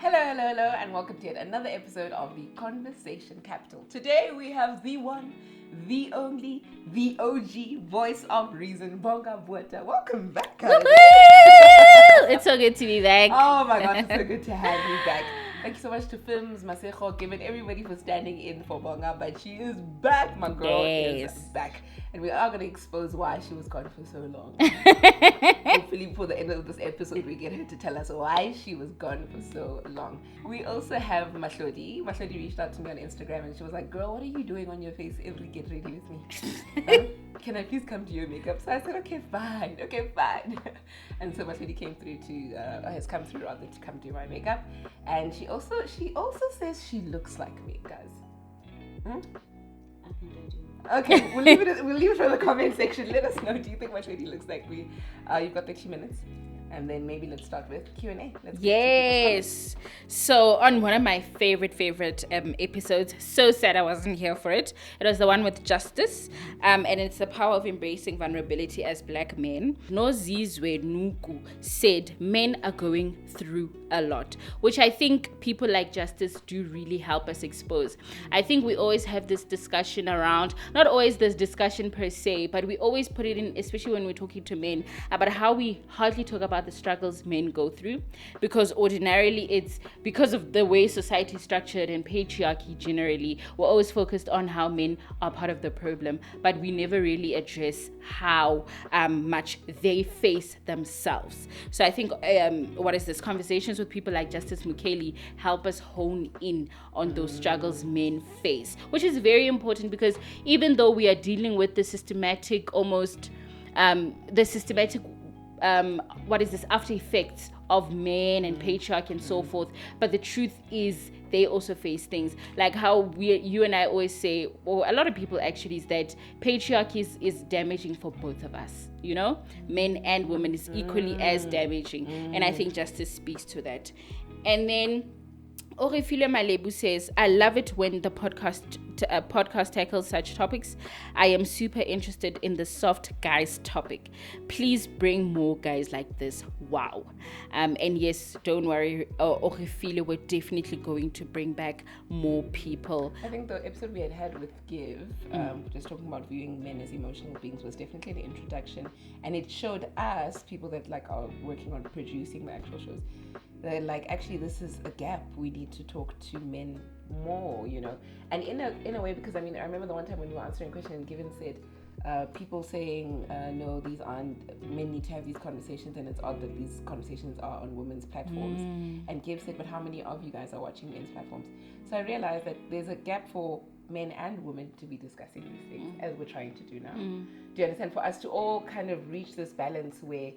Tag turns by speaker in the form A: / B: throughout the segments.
A: Hello, and welcome to yet another episode of the Conversation Capital. Today we have the one, the only, the OG voice of reason, Bonga Bueta. Welcome back, guys.
B: It's so good to be back.
A: Oh my God, it's so good to have you back. Thank you so much to Films, Masejo, given everybody for standing in for Bonga, but she is back, my girl is back. And we are going to expose why she was gone for so long. Hopefully before the end of this episode, we get her to tell us why she was gone for so long. We also have Mahlodi. Mahlodi reached out to me on Instagram and she was like, girl, what are you doing on your face every get ready with me? Can I please come to your makeup? So I said, okay, fine. And so Mahlodi came through has come through rather to come do my makeup. And she also says she looks like me, guys.
B: I think I do.
A: Okay, we'll leave it for the comment section. Let us know, do you think Mahlodi looks like me? You've got 30 minutes. And then maybe let's start with Q&A.
B: Yes. So on one of my favorite episodes, so sad I wasn't here for it. It was the one with Justice. And it's the power of embracing vulnerability as black men. Nozizwe Nuku said men are going through a lot, which I think people like Justice do really help us expose. I think we always have this discussion around, not always this discussion per se, but we always put it in, especially when we're talking to men, about how we hardly talk about the struggles men go through, because ordinarily it's because of the way society is structured and patriarchy generally, we're always focused on how men are part of the problem, but we never really address how much they face themselves. So I think conversations with people like Justice Mukeli help us hone in on those struggles men face, which is very important, because even though we are dealing with the systematic after effects of men and patriarchy and so forth, but the truth is they also face things like how you and I always say, or a lot of people actually, is that patriarchy is damaging for both of us, you know, men and women is equally as damaging, and I think Justice speaks to that. And then Orefile Malebu says, I love it when the podcast tackles such topics. I am super interested in the soft guys topic. Please bring more guys like this. Wow. And yes, don't worry, Orefile, we're definitely going to bring back more people.
A: I think the episode we had with Give, just talking about viewing men as emotional beings, was definitely the introduction. And it showed us, people that are working on producing the actual shows, that actually this is a gap. We need to talk to men more, you know. And in a way, because I remember the one time when we were answering a question and Given said, people saying, no, these aren't, men need to have these conversations, and it's odd that these conversations are on women's platforms. And Give said, but how many of you guys are watching men's platforms? So I realized that there's a gap for men and women to be discussing these things, as we're trying to do now. Do you understand? For us to all kind of reach this balance where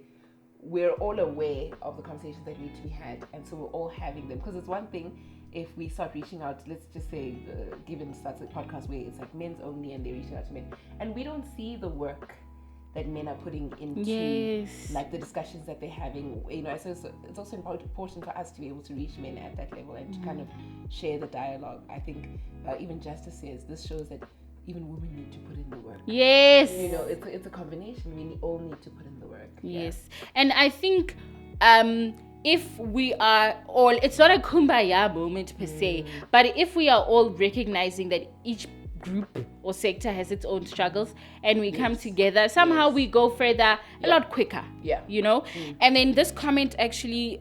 A: we're all aware of the conversations that need to be had, and so we're all having them. Because it's one thing if we start reaching out, let's just say Given starts a podcast where it's men's only and they're reaching out to men, and we don't see the work that men are putting into the discussions that they're having, you know. So it's also important for us to be able to reach men at that level and to kind of share the dialogue. I think even Justice says this shows that even women need to put in the work.
B: Yes.
A: You know, it's a combination. We all need to put in the work.
B: Yes. Yeah. And I think if we are all, it's not a kumbaya moment per se, but if we are all recognizing that each group or sector has its own struggles, and we come together, somehow we go further a lot quicker. Yeah. You know? And then this comment actually,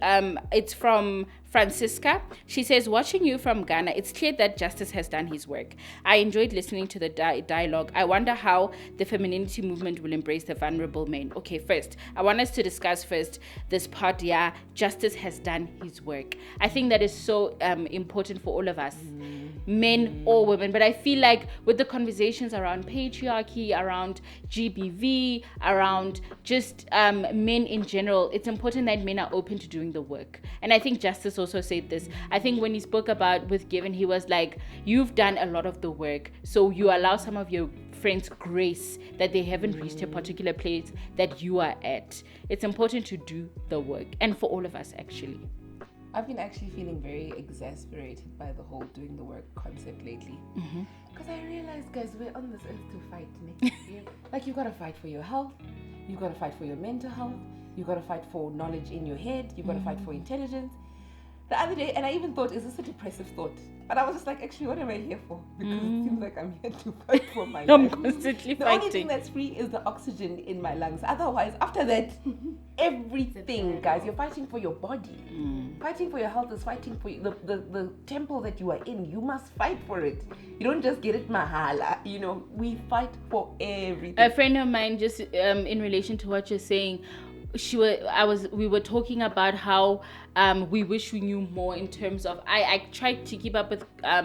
B: it's from Francisca. She says, watching you from Ghana, it's clear that Justice has done his work. I enjoyed listening to the dialogue. I wonder how the femininity movement will embrace the vulnerable men. Okay, first, I want us to discuss first this part, Justice has done his work. I think that is so important for all of us, men or women. But I feel like with the conversations around patriarchy, around GBV, around just men in general, it's important that men are open to doing the work. And I think Justice also said this. I think when he spoke about with Given, he was like, you've done a lot of the work, so you allow some of your friends grace that they haven't reached a particular place that you are at. It's important to do the work, and for all of us actually.
A: I've been actually feeling very exasperated by the whole doing the work concept lately. Because I realized, guys, we're on this earth to fight, Nick. You've got to fight for your health, you've got to fight for your mental health, you've got to fight for knowledge in your head, you've got to fight for intelligence. the other day, and I even thought, is this a depressive thought? But I was just like, actually, what am I here for? Because it seems like I'm here to fight for my
B: I'm
A: life.
B: constantly
A: The
B: fighting.
A: only thing that's free is the oxygen in my lungs. Otherwise, after that, everything, guys, you're fighting for your body. Fighting for your health is fighting for the temple that you are in. You must fight for it. You don't just get it mahala. You know, we fight for everything.
B: A friend of mine, just in relation to what you're saying, we were talking about how we wish we knew more in terms of I tried to keep up with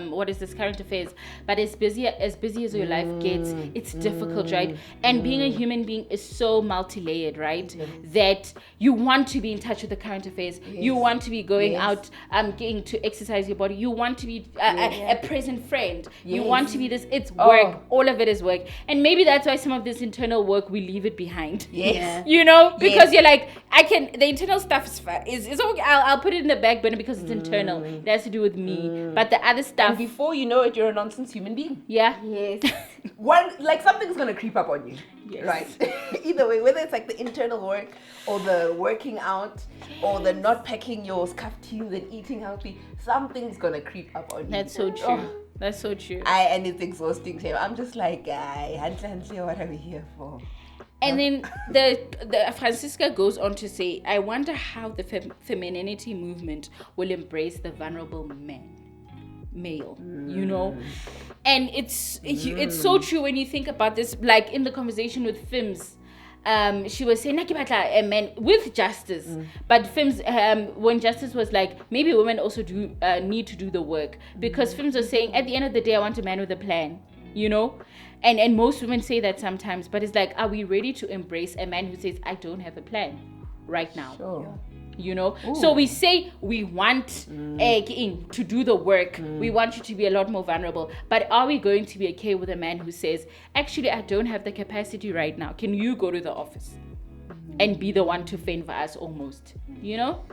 B: what is this current affairs, but as busy as your life gets, it's difficult, right? And being a human being is so multi-layered, right? That you want to be in touch with the current affairs, you want to be going out getting to exercise your body, you want to be a present friend, you want to be this, it's work, all of it is work. And maybe that's why some of this internal work we leave it behind, you know, because you're like, the internal stuff is okay, I'll put it in the back burner because it's internal, it has to do with me, but the other stuff,
A: and before you know it, you're a nonsense human being. Something's gonna creep up on you, right? Either way, whether it's like the internal work or the working out or the not packing your scuffed jeans and eating healthy, something's gonna creep up on you.
B: That's so true. That's so true.
A: And it's exhausting too. I'm just like, what are we here for?
B: And then the Francisca goes on to say, I wonder how the femininity movement will embrace the vulnerable male, you know? And it's so true when you think about this, like in the conversation with Fims. She was saying, a man with justice, but Fims, when justice was like, maybe women also do need to do the work, because Fims was saying, at the end of the day, I want a man with a plan, you know? And most women say that sometimes, but it's like, are we ready to embrace a man who says, I don't have a plan right now?
A: Sure.
B: You know? So we say we want to do the work. We want you to be a lot more vulnerable. But are we going to be okay with a man who says, actually, I don't have the capacity right now. Can you go to the office and be the one to fend for us almost? You know?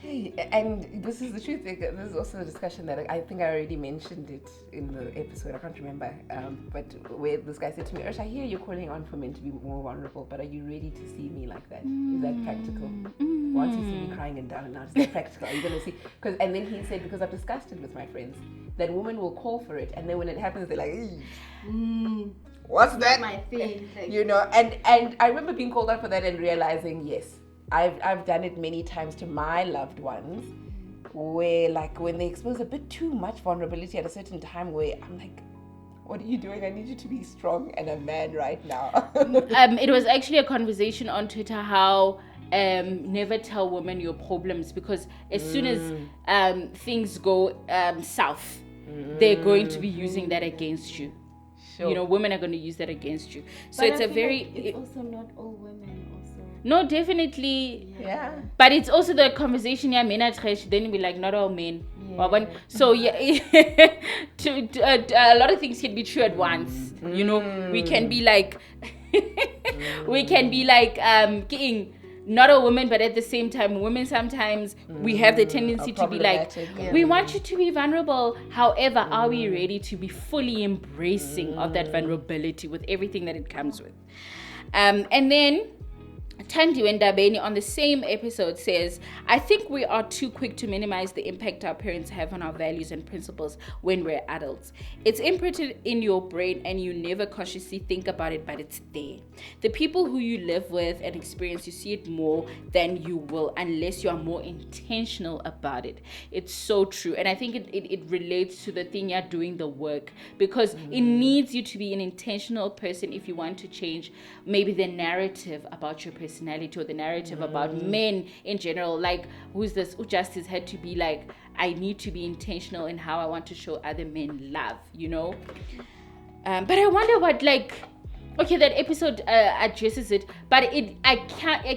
A: Hey, and this is the truth. This is also a discussion that I think I already mentioned it in the episode. I can't remember. But where this guy said to me, I hear you're calling on for men to be more vulnerable, but are you ready to see me like that? Is that practical? Once you see me crying and down and out, is that practical? Are you going to see? And then he said, because I've discussed it with my friends, that women will call for it, and then when it happens, they're like, what's that?
C: My thing.
A: You know, and I remember being called out for that and realizing, yes, I've done it many times to my loved ones, where like when they expose a bit too much vulnerability at a certain time, where I'm like, what are you doing? I need you to be strong and a man right now.
B: It was actually a conversation on Twitter how never tell women your problems, because as soon as things go south, they're going to be using that against you. Sure. You know, women are going to use that against you. So
C: but
B: it's a very...
C: Like it's also not all women also.
B: No, definitely.
A: Yeah.
B: But it's also the conversation, men are trash, then we like, not all men. Yeah. So yeah, a lot of things can be true at once. You know, we can be like, not a woman, but at the same time, women sometimes we have the tendency to be like, we want you to be vulnerable. However, are we ready to be fully embracing of that vulnerability with everything that it comes with? And then Tandi Wendabeni on the same episode says, I think we are too quick to minimize the impact our parents have on our values and principles when we're adults. It's imprinted in your brain and you never consciously think about it, but it's there. The people who you live with and experience, you see it more than you will unless you are more intentional about it. It's so true. And I think it relates to the thing you're doing the work, because it needs you to be an intentional person if you want to change maybe the narrative about your personality or the narrative about men in general. Like, who's this? Justice had to be like, I need to be intentional in how I want to show other men love, you know? But I wonder what, like, okay, that episode addresses it, but I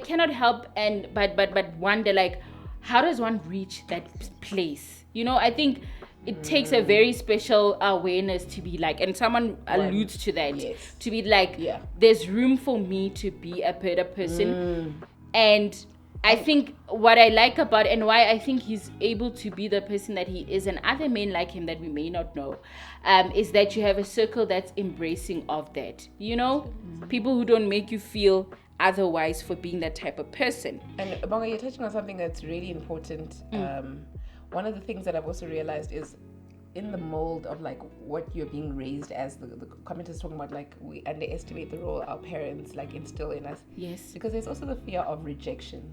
B: cannot help but wonder, like, how does one reach that place? You know, I think it takes a very special awareness to be like, and someone alludes to that, to be like, there's room for me to be a better person. And I think what I like about, and why I think he's able to be the person that he is, and other men like him that we may not know, is that you have a circle that's embracing of that, you know? People who don't make you feel otherwise for being that type of person.
A: And Bonga, you're touching on something that's really important. one of the things that I've also realized is in the mold of like what you're being raised as. The comment is talking about like we underestimate the role our parents like instill in us.
B: Yes.
A: Because there's also the fear of rejection.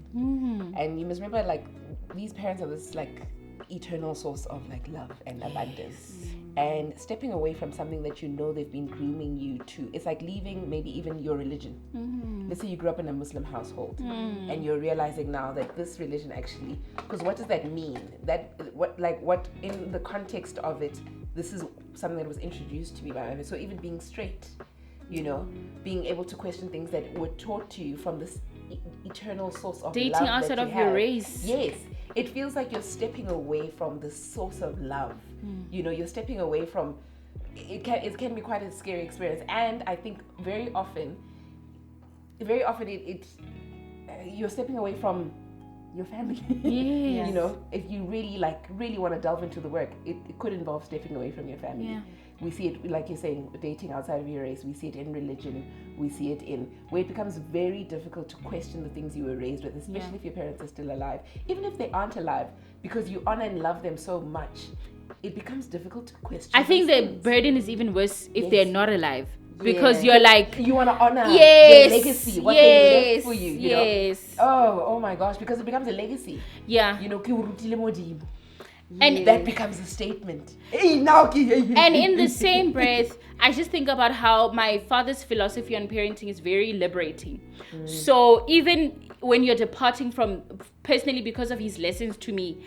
A: And you must remember like these parents are this like eternal source of like love and abundance. And stepping away from something that you know they've been grooming you to, it's like leaving maybe even your religion. Let's say you grew up in a Muslim household and you're realizing now that this religion actually, because what does that mean? That what in the context of it, this is something that was introduced to me by my parents. So even being straight, you know, being able to question things that were taught to you from this eternal source of
B: dating
A: love
B: outside
A: that
B: of
A: you
B: your
A: have.
B: race.
A: Yes, it feels like you're stepping away from the source of love. You know, you're stepping away from. It can be quite a scary experience, and I think very often you're stepping away from your family.
B: Yes.
A: You know, if you really want to delve into the work, it could involve stepping away from your family.
B: Yeah.
A: We see it, like you're saying, dating outside of your race. We see it in religion. We see it in where it becomes very difficult to question the things you were raised with, especially if your parents are still alive. Even if they aren't alive, because you honor and love them so much, it becomes difficult to question.
B: I think
A: those
B: the
A: things.
B: burden is even worse if
A: Yes.
B: they're not alive. Because you're like,
A: you want to honor
B: yes,
A: their legacy, what they left for you. You
B: yes.
A: know? Oh my gosh, because it becomes a legacy.
B: Yeah.
A: You know, ke o rutile Modimo.
B: And
A: That becomes a statement. Hey, now,
B: and in the same breath, I just think about how my father's philosophy on parenting is very liberating. So even when you're departing from, personally because of his lessons to me,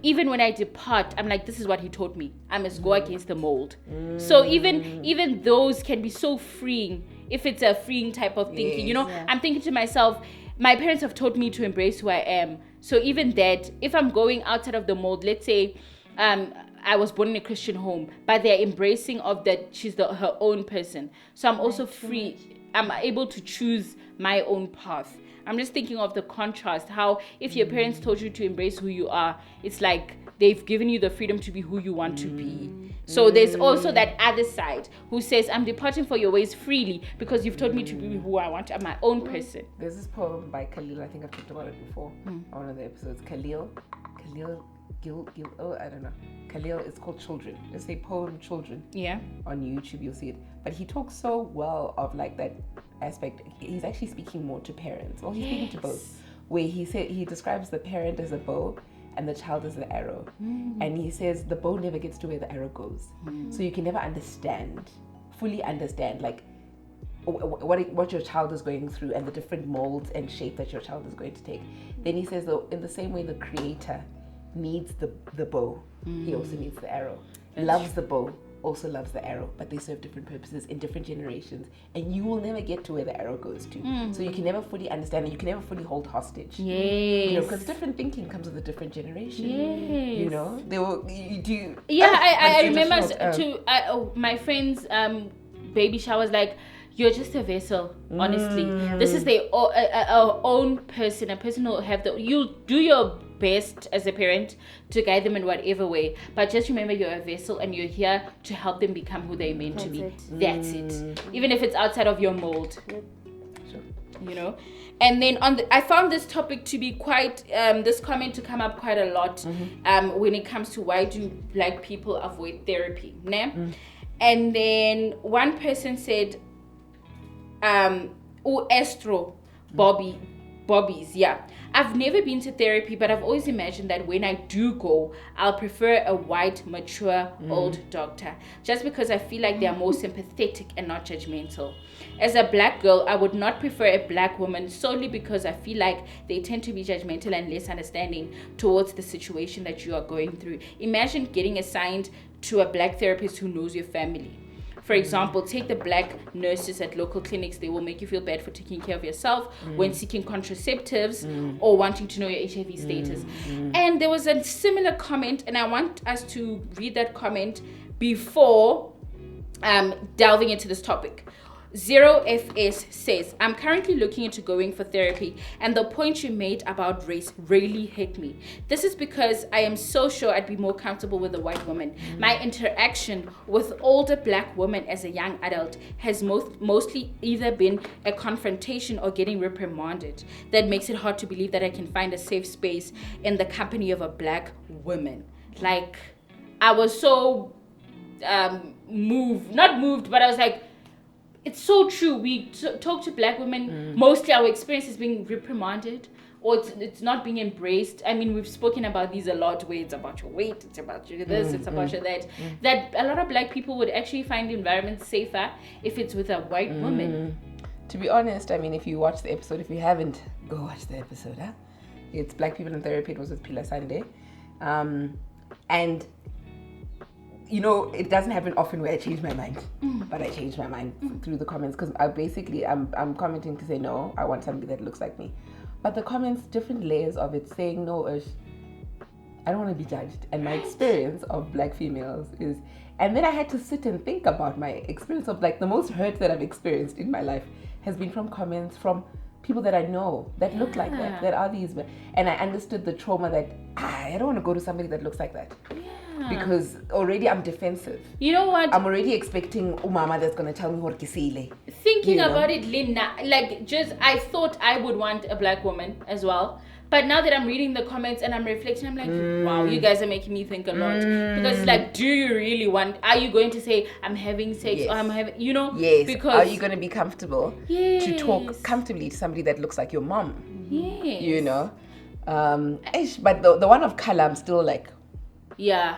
B: even when I depart, I'm like, this is what he taught me. I must go against the mold. So even those can be so freeing if it's a freeing type of thinking. You know, I'm thinking to myself, my parents have taught me to embrace who I am. So even that, if I'm going outside of the mold, let's say I was born in a Christian home, but they're embracing of that she's her own person. So I'm also free. I'm able to choose my own path. I'm just thinking of the contrast, how if your parents told you to embrace who you are, it's like they've given you the freedom to be who you want to be. So there's also that other side who says, I'm departing for your ways freely because you've told me to be who I want. I'm my own person.
A: There's this poem by Khalil, I think I've talked about it before on one of the episodes. Khalil, I don't know. Khalil, it's called Children. Just say poem Children.
B: Yeah.
A: On YouTube, you'll see it. But he talks so well of like that aspect. He's actually speaking more to parents. Well, he's speaking to both. Where he describes the parent as a bow and the child as the arrow. And he says the bow never gets to where the arrow goes. So you can never fully understand like what your child is going through and the different molds and shape that your child is going to take. Then he says, though, in the same way the creator needs the bow, he also needs the arrow. Loves the bow, also loves the arrow, but they serve different purposes in different generations, and you will never get to where the arrow goes to. So you can never fully understand it. You can never fully hold hostage.
B: Yes.
A: You know, because different thinking comes with a different generation.
B: Yes.
A: You know, they will do.
B: Yeah, I remember my friend's baby showers like, you're just a vessel, honestly. This is their own person, a person who have you'll do your best as a parent to guide them in whatever way. But just remember you're a vessel and you're here to help them become who they're meant to be. That's it. Even if it's outside of your mold.
A: Sure.
B: You know? And then I found this topic to be quite, this comment to come up quite a lot when it comes to why do Black people avoid therapy. And then one person said, Estro Bobbies, yeah. I've never been to therapy, but I've always imagined that when I do go, I'll prefer a white, mature, old doctor. Just because I feel like they are more sympathetic and not judgmental. As a Black girl, I would not prefer a Black woman solely because I feel like they tend to be judgmental and less understanding towards the situation that you are going through. Imagine getting assigned to a Black therapist who knows your family. For example, take the Black nurses at local clinics. They will make you feel bad for taking care of yourself when seeking contraceptives or wanting to know your HIV status. And there was a similar comment, and I want us to read that comment before delving into this topic. 0FS says, I'm currently looking into going for therapy, and the point you made about race really hit me. This is because I am so sure I'd be more comfortable with a white woman. My interaction with older black women as a young adult has mostly either been a confrontation or getting reprimanded. That makes it hard to believe that I can find a safe space in the company of a black woman. Like, I was so not moved, but I was like, it's so true. We talk to black women, mostly our experience is being reprimanded, or it's not being embraced. I mean, we've spoken about these a lot, where it's about your weight, it's about your this, it's about your that. That a lot of black people would actually find the environment safer if it's with a white woman.
A: To be honest, I mean, if you watch the episode, if you haven't, go watch the episode. It's Black People in Therapy. It was with Pila Sunday. And you know, it doesn't happen often where I change my mind, but I changed my mind through the comments, because I'm commenting to say, no, I want somebody that looks like me. But the comments, different layers of it, saying, no, I don't want to be judged. And my experience of black females is, and then I had to sit and think about my experience of, like, the most hurt that I've experienced in my life has been from comments from people that I know that look like that are these, and I understood the trauma that I don't want to go to somebody that looks like that. Because already I'm defensive.
B: You know what?
A: I'm already expecting umama that's going to tell me what kisile.
B: Thinking about it, Linda, like, just, I thought I would want a black woman as well. But now that I'm reading the comments and I'm reflecting, I'm like, wow, you guys are making me think a lot. Because it's like, do you really want, are you going to say, I'm having sex, or I'm having, you know?
A: Yes.
B: Because
A: are you going to be comfortable to talk comfortably to somebody that looks like your mom?
B: Yes.
A: You know? But the one of color, I'm still like,
B: yeah.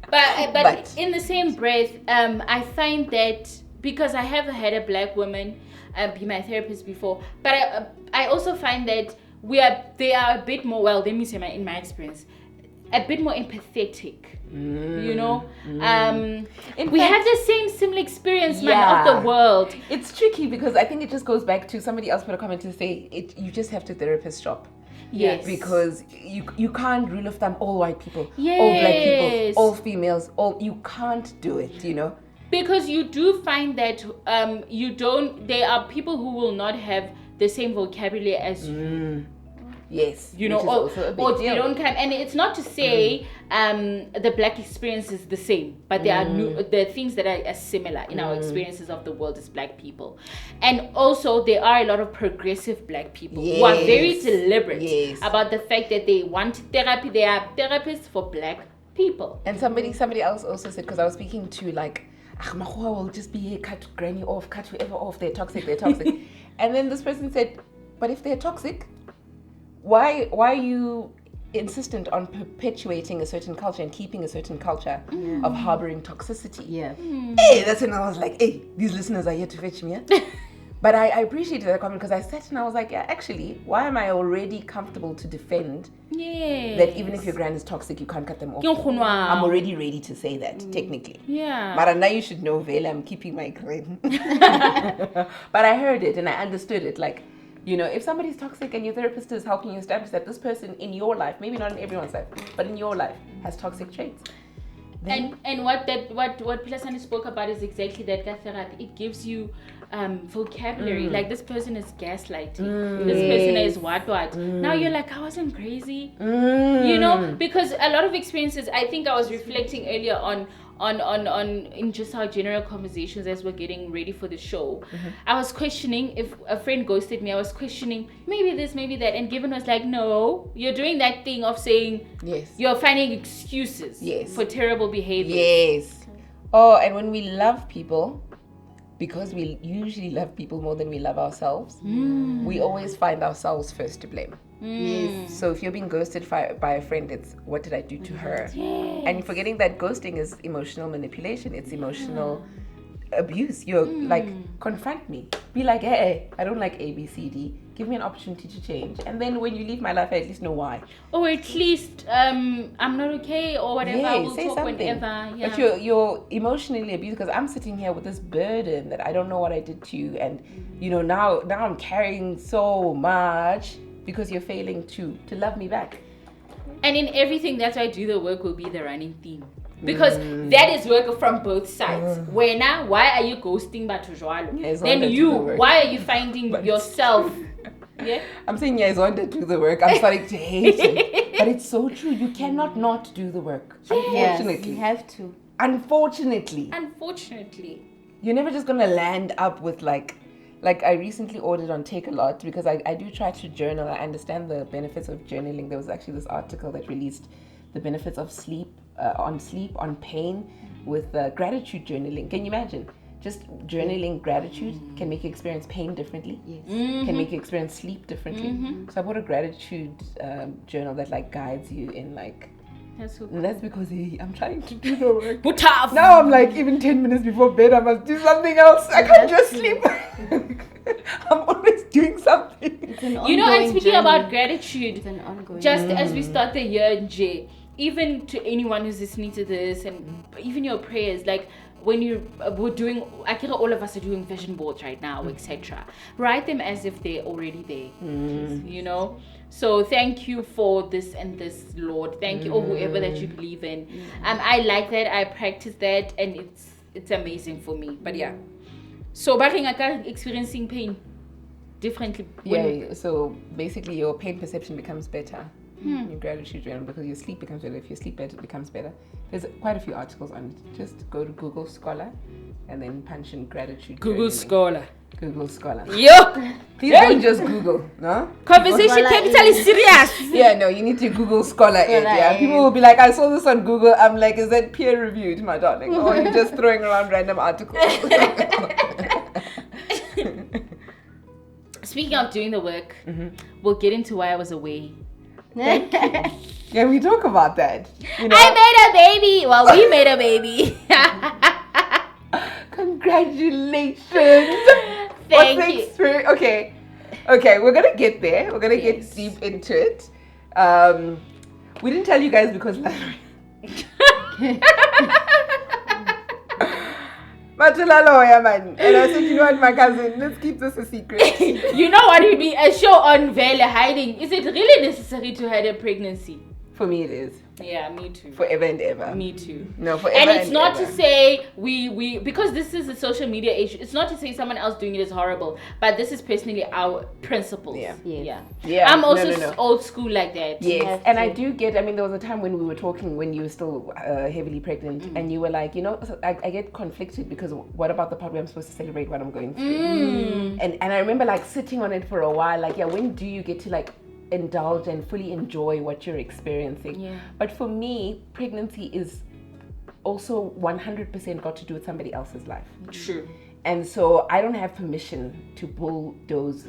B: but in the same breath, I find that because I have had a black woman be my therapist before, but I also find that they are a bit more, well, let me say in my experience, a bit more empathetic. You know, we have the same similar experience, man, of the world.
A: It's tricky because I think it just goes back to somebody else put a comment to say you just have to therapist shop.
B: Yes.
A: Because you can't rule of thumb all white people,
B: yes,
A: all black people, all females, you can't do it, you know.
B: Because you do find that there are people who will not have the same vocabulary as you.
A: Yes,
B: you know, or they don't come, and it's not to say the black experience is the same, but there are the things that are similar in our experiences of the world as black people. And also there are a lot of progressive black people who are very deliberate about the fact that they want therapy. They are therapists for black people.
A: And somebody else also said, because I was speaking to, like, Mahua will just be here, cut granny off, cut whoever off, they're toxic. And then this person said, but if they're toxic, why are you insistent on perpetuating a certain culture and keeping a certain culture of harboring toxicity? Hey, that's when I was like, hey, these listeners are here to fetch me. But I appreciated that comment, because I sat and I was like, yeah, actually, why am I already comfortable to defend that even if your grand is toxic, you can't cut them off? I'm already ready to say that, technically.
B: Yeah.
A: But now you should know, Vela, I'm keeping my grand. But I heard it and I understood it. Like, you know, if somebody's toxic and your therapist is helping you establish that this person in your life, maybe not in everyone's life, but in your life, has toxic traits.
B: And what Pilasani spoke about is exactly that therapy. It gives you vocabulary. Like, this person is gaslighting. This person is what. Now you're like, I wasn't crazy. You know, because a lot of experiences, I think I was reflecting earlier on in just our general conversations as we're getting ready for the show. I was questioning, if a friend ghosted me, I was questioning maybe this, maybe that, and Given was like, no, you're doing that thing of saying you're finding excuses for terrible behavior.
A: Oh, and when we love people, because we usually love people more than we love ourselves, we always find ourselves first to blame. So if you're being ghosted by a friend, it's what did I do to her? And forgetting that ghosting is emotional manipulation. It's emotional abuse. You're like, confront me. Be like, hey, I don't like A, B, C, D. Give me an opportunity to change. And then when you leave my life, I at least know why.
B: Or at least I'm not okay, or whatever. We'll
A: say
B: talk
A: something.
B: whenever.
A: But you're emotionally abused, because I'm sitting here with this burden that I don't know what I did to you. And, you know, now I'm carrying so much because you're failing to love me back.
B: And in everything, that's why Do the Work will be the running theme. Because that is work from both sides. Why are you ghosting Batho Jwalo?
A: Yes,
B: Then why are you finding yourself? Yeah,
A: I'm saying I want to do the work. I'm starting to hate it. But it's so true. You cannot not do the work. Unfortunately.
C: Yes, you have to.
A: Unfortunately. You're never just gonna land up with like I recently ordered on Take a Lot because I do try to journal. I understand the benefits of journaling. There was actually this article that released the benefits of sleep, on pain with gratitude journaling. Can you imagine? Just journaling gratitude can make you experience pain differently.
C: Yes.
A: Can make you experience sleep differently. So I bought a gratitude journal that like guides you in like.
B: that's so
A: And that's because I'm trying to do the work.
B: But tough.
A: Now I'm like, even 10 minutes before bed, I must do something else. I can't just sleep. I'm always doing something.
C: It's an
B: You know, and
C: ongoing
B: speaking
C: journey.
B: about gratitude,
C: It's an ongoing
B: just as we start the year in J, even to anyone who's listening to this, and even your prayers, like when we're doing, all of us are doing vision boards right now, etc. Write them as if they're already there, you know. So thank you for this and this, Lord. Thank you, or whoever that you believe in. I like that. I practice that, and it's amazing for me. But yeah, so Baringaka experiencing pain differently.
A: Yeah, so basically your pain perception becomes better. Your gratitude journal, because your sleep becomes better. If you sleep better, it becomes better. There's quite a few articles on it. Just go to Google Scholar and then punch in gratitude
B: Google
A: journaling.
B: Scholar.
A: Google Scholar.
B: Yo,
A: Please don't just Google, no?
B: conversation
C: Scholar
B: capital is serious.
A: Yeah, no, you need to Google Scholar it. Yeah,
C: Scholar
A: people will be like, I saw this on Google. I'm like, is that peer reviewed, my darling? Or you're just throwing around random articles?
B: Speaking of doing the work, we'll get into why I was away.
A: Yeah, we talk about that. You know?
B: I made a baby. Well, we made a baby.
A: Congratulations.
B: Thank
A: What's the
B: you.
A: experience? Okay, we're gonna get there. We're gonna get deep into it. We didn't tell you guys because Matulaloya, man. And I said, you know what, my cousin, let's keep this a secret.
B: You know what would be a show on Vele hiding? Is it really necessary to hide a pregnancy?
A: For me, it is.
B: Yeah, me too.
A: Forever and ever.
B: Me too.
A: No, forever
B: And it's not
A: ever.
B: to say we because this is a social media age. It's not to say someone else doing it is horrible, but this is personally our principles.
A: Yeah.
B: Yeah.
A: Yeah,
B: I'm also
A: no.
B: old school like that.
A: Yes,
C: have
A: and
C: to.
A: I do get, I mean, there was a time when we were talking when you were still heavily pregnant and you were like, you know, so I get conflicted because what about the part where I'm supposed to celebrate what I'm going through? And I remember like sitting on it for a while, like, yeah, when do you get to like indulge and fully enjoy what you're experiencing?
B: Yeah.
A: But for me, pregnancy is also 100% got to do with somebody else's life.
B: True.
A: And so I don't have permission to bulldoze,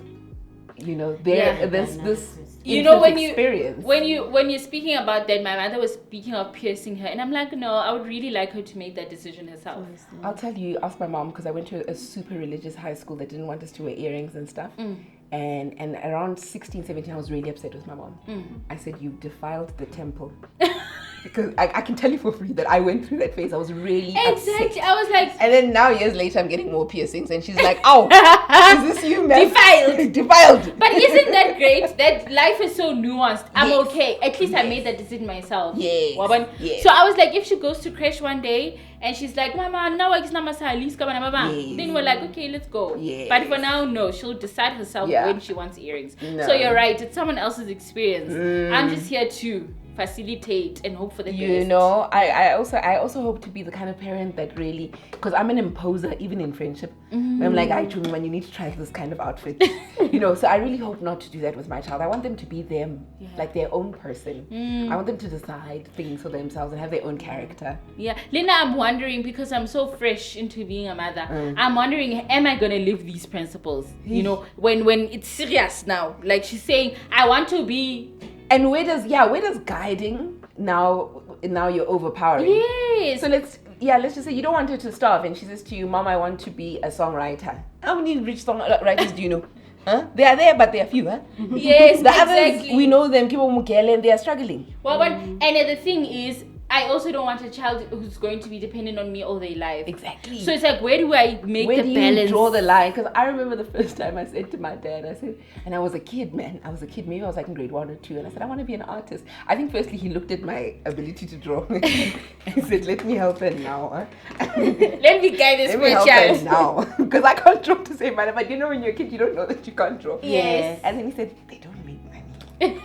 A: you know, this
B: You know, when
A: experience.
B: when you're speaking about that, my mother was speaking of piercing her, and I'm like, no, I would really like her to make that decision herself.
A: I'll tell you, ask my mom, because I went to a super religious high school that didn't want us to wear earrings and stuff. And around 16, 17, I was really upset with my mom. I said, you defiled the temple. Because I can tell you for free that I went through that phase. I was really
B: Exactly.
A: upset.
B: I was like,
A: And then now, years later, I'm getting more piercings. And she's like, oh, is this you, man?
B: Defiled.
A: Defiled.
B: but isn't that great? That life is so nuanced. I'm
A: Yes.
B: okay. At least I
A: Yes.
B: made that decision myself.
A: Yes.
B: Waban?
A: Yes.
B: So I was like, if she goes to crash one day and she's like, Mama, now I not mama.
A: Yes.
B: Then we're like, okay, let's go.
A: Yes.
B: But for now, no. She'll decide herself
A: Yeah.
B: when she wants earrings.
A: No.
B: So you're right. It's someone else's experience. I'm just here to facilitate and hope for the
A: You
B: best.
A: know, I also hope to be the kind of parent that really, because I'm an imposer even in friendship. I'm like, I told when you need to try this kind of outfit, you know. So I really hope not to do that with my child. I want them to be them, like their own person. I want them to decide things for themselves and have their own character.
B: Yeah, Lena, I'm wondering, because I'm so fresh into being a mother, I'm wondering, am I gonna live these principles? You know, when it's serious now. Like she's saying, I want to be.
A: And where does guiding now you're overpowering?
B: Yes.
A: So let's just say you don't want her to starve, and she says to you, Mom, I want to be a songwriter. How many rich songwriters do you know? Huh? They are there, but they are few, huh?
B: Yes,
A: The
B: exactly.
A: others, we know them, Kibo Mukele, and they are struggling.
B: Well, but and the thing is, I also don't want a child who's going to be dependent on me all their life.
A: Exactly.
B: So it's like, where do I make
A: Where
B: the
A: do
B: balance?
A: you draw the line? Because I remember the first time I said to my dad, I said, and I was a kid, man. I was a kid. Maybe I was like in grade 1 or 2. And I said, I want to be an artist. I think firstly he looked at my ability to draw. He said, let me help her now. Huh?
B: Let me guide this
A: Let me
B: poor
A: help her
B: child.
A: now. Because I can't draw to save money. But you know when you're a kid, you don't know that you can't draw.
B: Yes.
A: And then he said, they don't make money.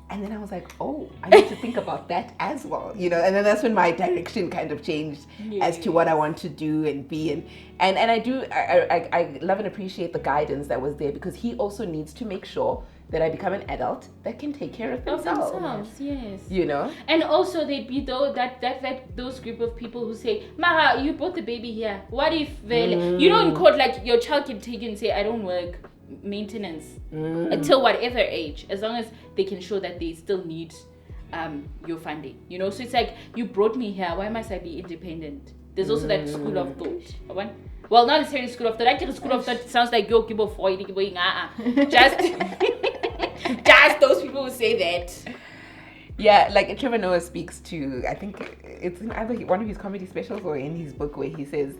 A: And then I was like, oh, I need to think about that as well, you know. And then that's when my direction kind of changed as to what I want to do and be. And I love and appreciate the guidance that was there, because he also needs to make sure that I become an adult that can take care of themselves.
B: Yes.
A: You know?
B: And also they'd be those group of people who say, Maha, you brought the baby here. What if you know, in court, like your child can take you and say, I don't work, maintenance until whatever age, as long as they can show that they still need your funding, you know. So it's like, you brought me here, why must I be independent? There's also that school of thought. Well, not necessarily school of thought. Actually, school of thought sounds like yo kibo Freud, just those people who say that.
A: Yeah, like Trevor Noah speaks to, I think it's in either one of his comedy specials or in his book, where he says,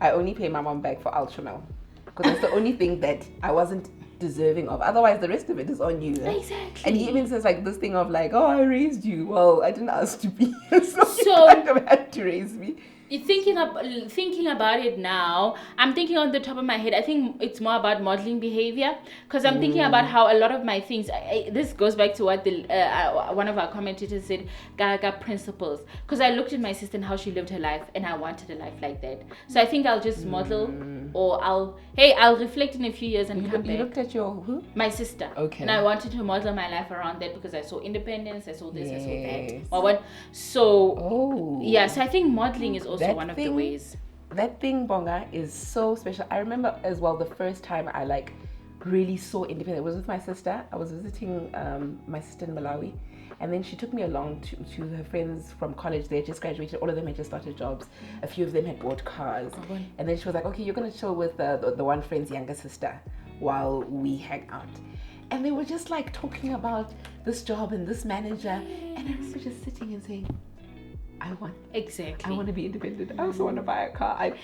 A: I only pay my mom back for Ultramel, because that's the only thing that I wasn't deserving of. Otherwise, the rest of it is on you.
B: Exactly.
A: And he even says like this thing of like, oh, I raised you. Well, I didn't ask to be here, so you kind of had to raise me.
B: Thinking about it now, I'm thinking on the top of my head, I think it's more about modeling behavior, because I'm thinking about how a lot of my things, this goes back to what one of our commentators said, Gaga principles, because I looked at my sister and how she lived her life, and I wanted a life like that. So I think I'll just model, or I'll reflect in a few years and come back.
A: You looked at your who?
B: My sister.
A: Okay.
B: And I wanted to model my life around that, because I saw independence, I saw this, I saw that. So I think modeling is also one of the ways.
A: That thing, Bonga, is so special. I remember as well the first time I like really saw independence. It was with my sister. I was visiting my sister in Malawi, and then she took me along to her friends from college. They had just graduated. All of them had just started jobs. A few of them had bought cars. And then she was like, okay, you're going to chill with the one friend's younger sister while we hang out. And they were just like talking about this job and this manager. And I remember just sitting and saying, I want to be independent. I also want to buy a car. I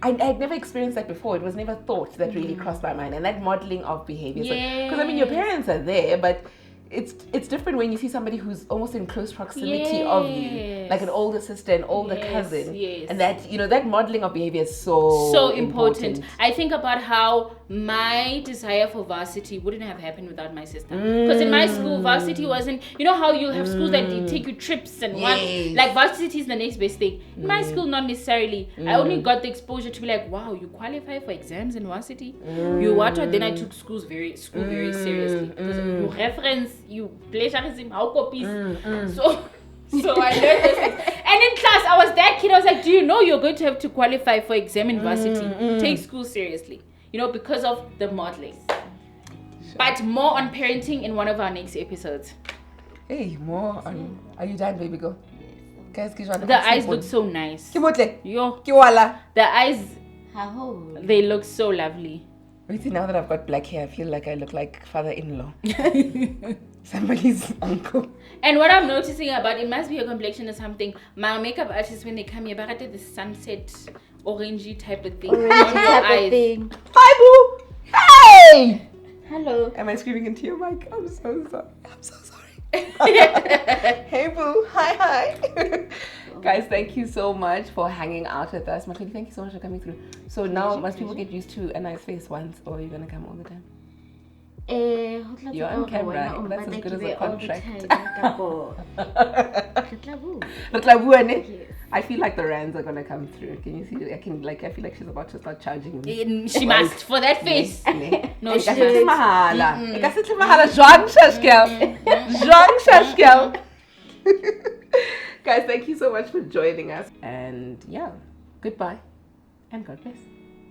A: had never experienced that before. It was never thought that really crossed my mind. And that modeling of behavior. Because I mean, your parents are there, but it's different when you see somebody who's almost in close proximity of you, like an older sister, an older cousin, and that, you know, that modeling of behavior is so important.
B: I think about how my desire for varsity wouldn't have happened without my sister, because in my school varsity wasn't, you know how you have schools that they take you trips and like varsity is the next best thing. In my school, not necessarily. I only got the exposure to be like, wow, you qualify for exams in varsity, you what? Then I took school very seriously, because you reference, you plagiarism, how copies. So I learned those things. And in class, I was that kid. I was like, do you know you're going to have to qualify for exam in varsity? Take school seriously, you know, because of the modeling. But more on parenting in one of our next episodes.
A: Hey, more on. Are you done, baby girl? Guys,
B: the eyes look so nice.
A: Yo.
B: The eyes,
C: How?
B: they look so lovely.
A: Wait, now that I've got black hair, I feel like I look like father-in-law. Somebody's uncle.
B: And what I'm noticing about it must be a complexion or something. My makeup artists, when they come here, but the sunset orangey type of thing.
C: Thing.
A: Hi, boo. Hey.
C: Hello.
A: Am I screaming into your mic? I'm so sorry. Hey, boo. Hi. Guys, thank you so much for hanging out with us. Makali, thank you so much for coming through. So now, must people get used to a nice face once, or are you gonna come all the time? You're on camera. That's as good as a contract. I feel like the rands are gonna come through. Can you see? I feel like she's about to start charging me.
B: She must for that face. No, she
A: must. Guys, thank you so much for joining us. And yeah, goodbye and God bless.